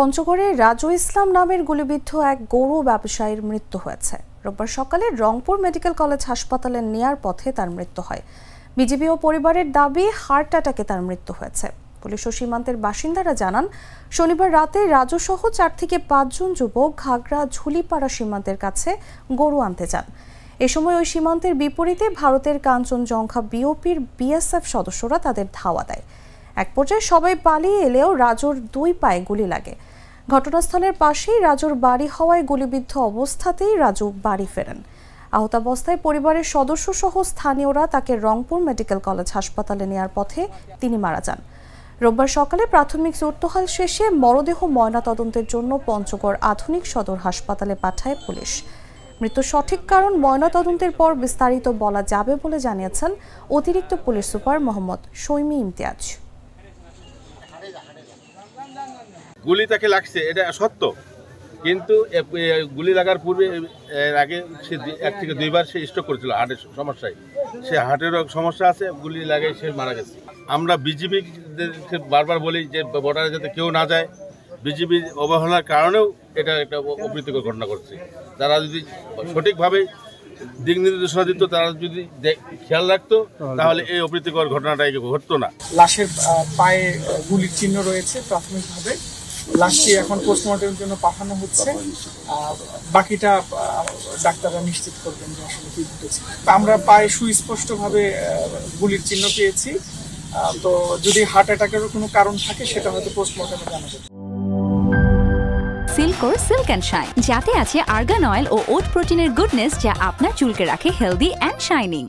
পঞ্চগড়ে রাজু ইসলাম নামের গুলিবিদ্ধ এক গরু ব্যবসায়ীর মৃত্যু হয়েছে। রোববার সকালে রংপুর মেডিকেল কলেজ হাসপাতালে নেয়ার পথে তার মৃত্যু হয়। বিজিবি ও পরিবারের দাবি হার্ট অ্যাটাকে তার মৃত্যু হয়েছে। পুলিশ ও সীমান্তের বাসিন্দারা জানান, শনিবার রাতে রাজু সহ 4 থেকে 5 জন যুবক ঘাগড়া ঝুলিপাড়া সীমান্তের কাছে গরু আনতে যান। এ সময় ওই সীমান্তের বিপরীতে ভারতের কাঞ্চনজঙ্ঘা বিওপির বিএসএফ সদস্যরা তাদের ধাওয়া দেয়। এক পর্যায়ে সবাই পালিয়ে এলেও রাজুর 2 পায়ে গুলি লাগে। ঘটনাস্থলের পাশেই রাজুর বাড়ি হওয়ায় গুলিবিদ্ধ অবস্থাতেই রাজু বাড়ি ফেরেন। আহত অবস্থায় পরিবারের সদস্য সহ স্থানীয়রা তাকে রংপুর মেডিকেল কলেজ হাসপাতালে নেয়ার পথে তিনি মারা যান। রোববার সকালে প্রাথমিক জোরতহাল শেষে মরদেহ ময়নাতদন্তের জন্য পঞ্চগড় আধুনিক সদর হাসপাতালে পাঠায় পুলিশ। মৃত্যুর সঠিক কারণ ময়নাতদন্তের পর বিস্তারিত বলা যাবে বলে জানিয়েছেন অতিরিক্ত পুলিশ সুপার মোহাম্মদ শৈমী ইমতিয়াজ। গুলি তাকে লাগছে এটা সত্য, কিন্তু গুলি লাগার পূর্বে আগে সে 1 থেকে 2 বার সে স্ট্রোক করেছিল হার্টের সমস্যায়। সে হার্টেরও সমস্যা আছে, গুলি লাগাই সে মারা গেছে। আমরা বিজিবিকে বারবার বলি যে বর্ডারে যাতে কেউ না যায়। বিজিবির অবহেলার কারণেও এটা একটা অপ্রীতিকর ঘটনা ঘটছে। তারা যদি সঠিকভাবে দিক নির্দেশনা দিত, তারা যদি খেয়াল রাখতো, তাহলে এই অপ্রীতিকর ঘটনাটা ঘটতো না। লাশের পায়ে গুলির চিহ্ন রয়েছে। প্রাথমিকভাবে লাশটি এখন পোস্টমর্টমের জন্য পাঠানো হচ্ছে। বাকিটা ডাক্তাররা নিশ্চিত করবেন যে আসলে কি ঘটেছে। আমরা পায়ে সুস্পষ্টভাবে গুলির চিহ্ন পেয়েছি। তো যদি হার্ট অ্যাটাকেরও কোনো কারণ থাকে সেটা হয়তো পোস্টমর্টমে জানা যাবে। সিল্কোর সিল্ক অ্যান্ড শাইন, যাতে আছে আর্গান অয়েল ও ওট প্রোটিনের গুডনেস, যা আপনার চুলকে রাখে হেলদি অ্যান্ড শাইনিং।